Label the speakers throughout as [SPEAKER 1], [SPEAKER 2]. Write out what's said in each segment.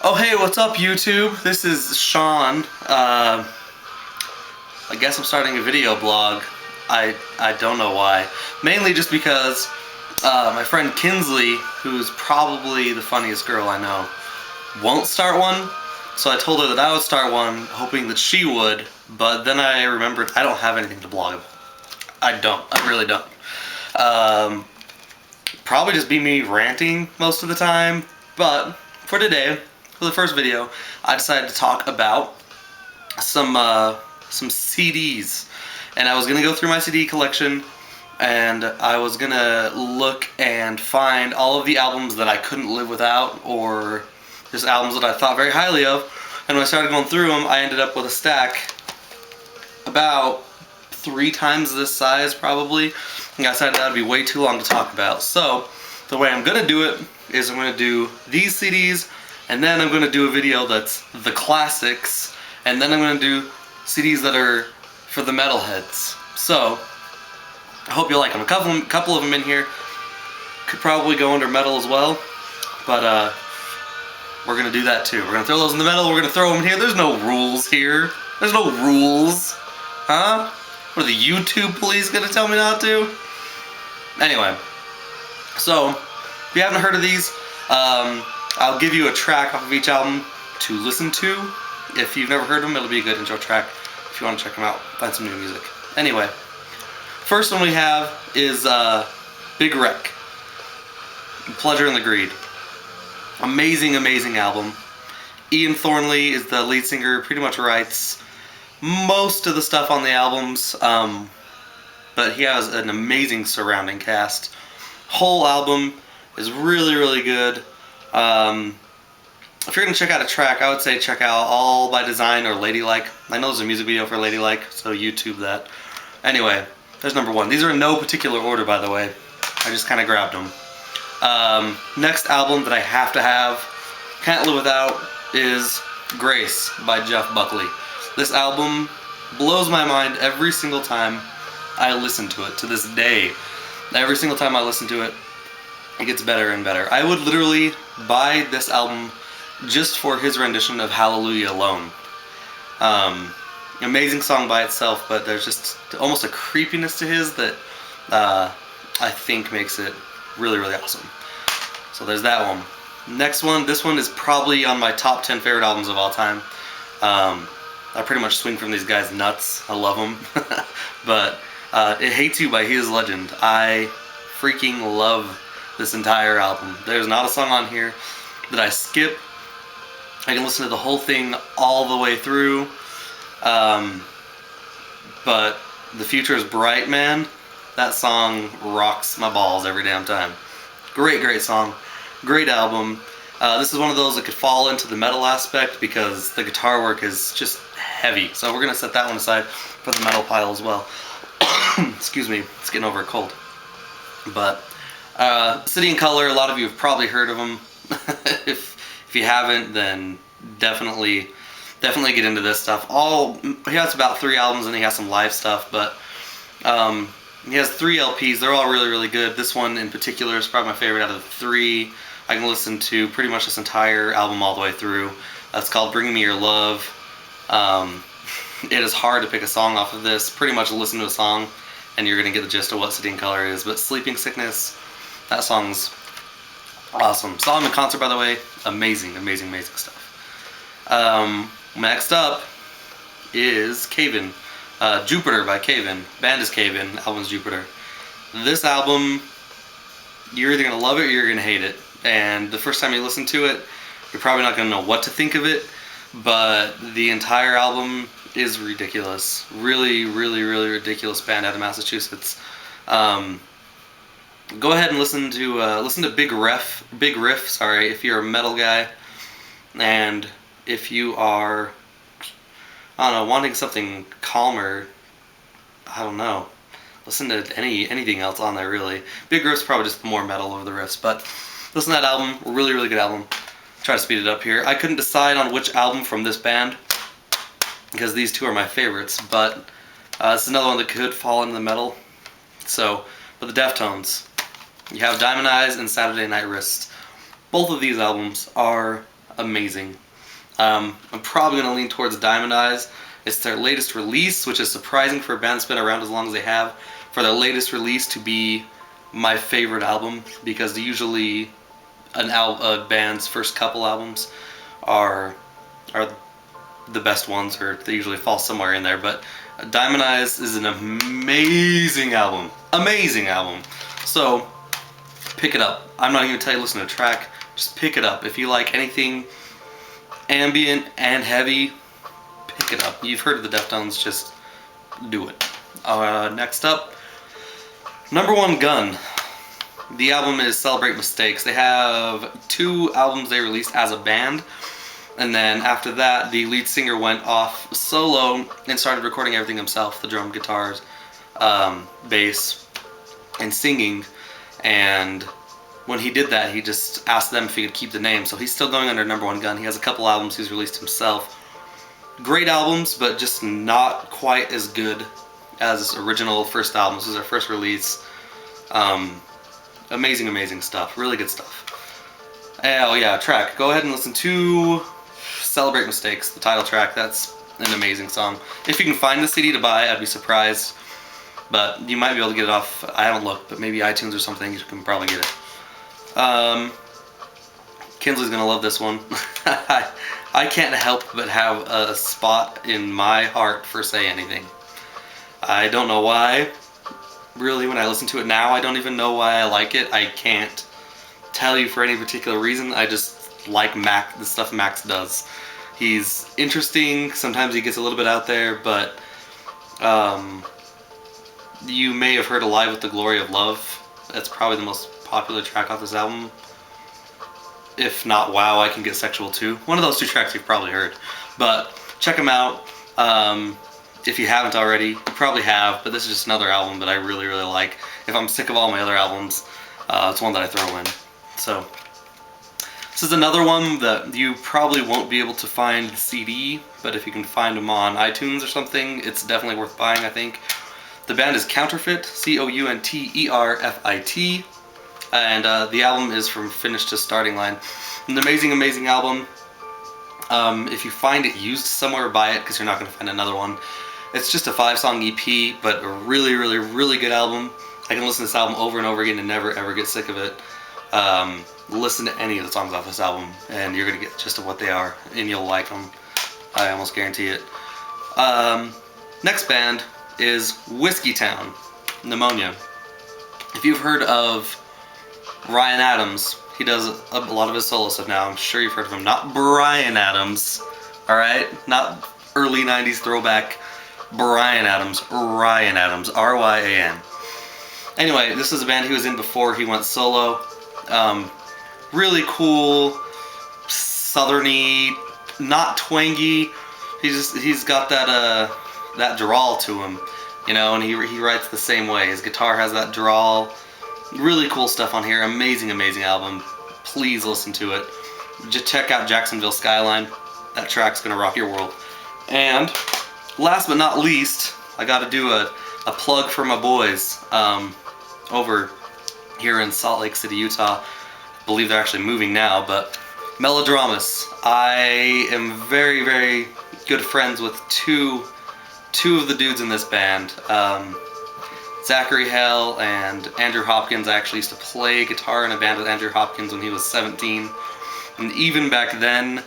[SPEAKER 1] Oh hey, what's up YouTube? This is Sean. I guess I'm starting a video blog. I don't know why. Mainly just because my friend Kinsley, who's probably the funniest girl I know, won't start one. So I told her that I would start one, hoping that she would, but then I remembered I don't have anything to blog about. I don't. I really don't. Probably just be me ranting most of the time, but for today, for the first video, I decided to talk about some CDs, and I was gonna go through my CD collection, and I was gonna look and find all of the albums that I couldn't live without, or just albums that I thought very highly of. And when I started going through them, I ended up with a stack about 3 times this size, probably. And I decided that would be way too long to talk about. So the way I'm gonna do it is I'm gonna do these CDs, and then I'm gonna do a video that's the classics, and then I'm gonna do CDs that are for the metalheads. So I hope you like them. A couple of them in here could probably go under metal as well, but we're gonna do that too. We're gonna throw those in the metal. We're gonna throw them in here. There's no rules here. There's no rules, huh? What are the YouTube police gonna tell me not to? Anyway, so if you haven't heard of these, I'll give you a track off of each album to listen to. If you've never heard them, it'll be a good intro track if you want to check them out, find some new music. Anyway, first one we have is Big Wreck, Pleasure and the Greed. Amazing, amazing album. Ian Thornley is the lead singer, pretty much writes most of the stuff on the albums, but he has an amazing surrounding cast. Whole album is really, really good. If you're going to check out a track, I would say check out All by Design or Ladylike. I know there's a music video for Ladylike, so YouTube that. Anyway, there's number one. These are in no particular order, by the way. I just kind of grabbed them. Next album that I have to have, can't live without, is Grace by Jeff Buckley. This album blows my mind every single time I listen to it, to this day. Every single time I listen to it, it gets better and better. I would literally buy this album just for his rendition of Hallelujah alone. Amazing song by itself, but there's just almost a creepiness to his that I think makes it really, really awesome. So there's that one. Next one, this one is probably on my top 10 favorite albums of all time. I pretty much swing from these guys nuts. I love them. But It Hates You by He Is Legend. I freaking love this entire album. There's not a song on here that I skip. I can listen to the whole thing all the way through. But The Future is Bright, man. That song rocks my balls every damn time. Great, great song. Great album. This is one of those that could fall into the metal aspect because the guitar work is just heavy. So we're going to set that one aside for the metal pile as well. Excuse me, it's getting over a cold. But City and Color, a lot of you have probably heard of them. if you haven't, then definitely get into this stuff. He has about 3 albums and he has some live stuff, but he has 3 LPs. They're all really, really good. This one in particular is probably my favorite out of the 3. I can listen to pretty much this entire album all the way through. It's called Bring Me Your Love. It is hard to pick a song off of this. Pretty much listen to a song and you're going to get the gist of what City and Color is. But Sleeping Sickness, that song's awesome. Saw him in concert, by the way. Amazing, amazing, amazing stuff. Next up is Cave In. Jupiter by Cave In. Band is Cave In. Album's Jupiter. This album, you're either going to love it or you're going to hate it. And the first time you listen to it, you're probably not going to know what to think of it. But the entire album is ridiculous. Really, really, really ridiculous band out of Massachusetts. Go ahead and listen to Big Riff, if you're a metal guy. And if you are, I don't know, wanting something calmer, I don't know, listen to anything else on there, really. Big Riff's probably just more metal over the riffs, but listen to that album. Really, really good album. Try to speed it up here. I couldn't decide on which album from this band because these 2 are my favorites, but this is another one that could fall into the metal. So, but the Deftones. You have Diamond Eyes and Saturday Night Wrist. Both of these albums are amazing. I'm probably going to lean towards Diamond Eyes. It's their latest release, which is surprising for a band that's been around as long as they have. For their latest release to be my favorite album, because usually a band's first couple albums are the best ones, or they usually fall somewhere in there. But Diamond Eyes is an amazing album. Amazing album. So, pick it up. I'm not even going to tell you to listen to a track. Just pick it up. If you like anything ambient and heavy, pick it up. You've heard of the Deftones, just do it. Next up, Number One Gun. The album is Celebrate Mistakes. They have 2 albums they released as a band, and then after that, the lead singer went off solo and started recording everything himself, the drum, guitars, bass, and singing. And when he did that, he just asked them if he could keep the name. So he's still going under Number One Gun. He has a couple albums he's released himself. Great albums, but just not quite as good as his original first album. This is their first release. Amazing, amazing stuff. Really good stuff. Oh yeah, track. Go ahead and listen to Celebrate Mistakes, the title track. That's an amazing song. If you can find the CD to buy, I'd be surprised. But you might be able to get it off, I haven't looked, but maybe iTunes or something, you can probably get it. Kinsley's gonna love this one. I can't help but have a spot in my heart for Say Anything. I don't know why. Really, when I listen to it now, I don't even know why I like it. I can't tell you for any particular reason. I just like the stuff Max does. He's interesting. Sometimes he gets a little bit out there, but you may have heard Alive with the Glory of Love. That's probably the most popular track off this album. If not Wow, I Can Get Sexual Too. One of those 2 tracks you've probably heard. But check them out. If you haven't already, you probably have, but this is just another album that I really, really like. If I'm sick of all my other albums, it's one that I throw in. So, this is another one that you probably won't be able to find the CD, but if you can find them on iTunes or something, it's definitely worth buying, I think. The band is Counterfeit, Counterfit, and the album is From Finish to Starting Line. An amazing, amazing album. If you find it used somewhere, buy it, because you're not going to find another one. It's just a 5-song EP, but a really, really, really good album. I can listen to this album over and over again and never, ever get sick of it. Listen to any of the songs off this album, and you're going to get just what they are, and you'll like them. I almost guarantee it. Next band is Whiskey Town, Pneumonia. If you've heard of Ryan Adams, he does a lot of his solo stuff now. I'm sure you've heard of him. Not Bryan Adams, alright? Not early 90s throwback Bryan Adams. Ryan Adams, R-Y-A-N. Anyway, this is a band he was in before he went solo. Really cool, southerny, not twangy. He's got that drawl to him, you know, and he writes the same way. His guitar has that drawl. Really cool stuff on here. Amazing, amazing album. Please listen to it. Just check out Jacksonville Skyline. That track's gonna rock your world. And last but not least, I gotta do a plug for my boys over here in Salt Lake City, Utah. I believe they're actually moving now, but Melodramas. I am very, very good friends with two of the dudes in this band. Zachary Hell and Andrew Hopkins. I actually used to play guitar in a band with Andrew Hopkins when he was 17. And even back then,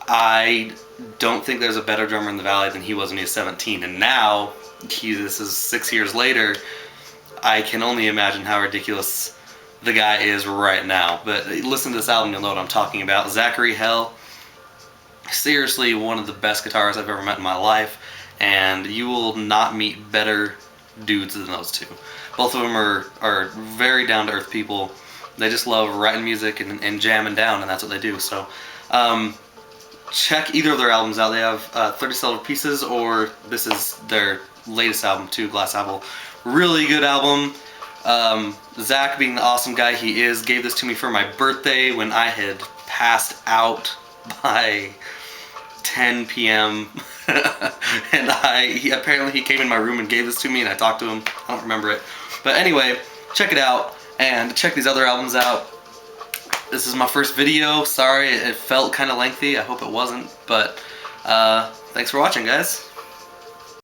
[SPEAKER 1] I don't think there's a better drummer in the Valley than he was when he was 17. And now, this is 6 years later, I can only imagine how ridiculous the guy is right now. But listen to this album, you'll know what I'm talking about. Zachary Hell, seriously one of the best guitarists I've ever met in my life. And you will not meet better dudes than those two. Both of them are very down-to-earth people. They just love writing music and jamming down, and that's what they do. So check either of their albums out. They have 30 Silver Pieces, or this is their latest album too, Glass Apple. Really good album. Zach, being the awesome guy he is, gave this to me for my birthday when I had passed out by 10 p.m. and apparently he came in my room and gave this to me, and I talked to him. I don't remember it. But anyway, check it out, and check these other albums out. This is my first video. Sorry, it felt kind of lengthy. I hope it wasn't. But thanks for watching, guys.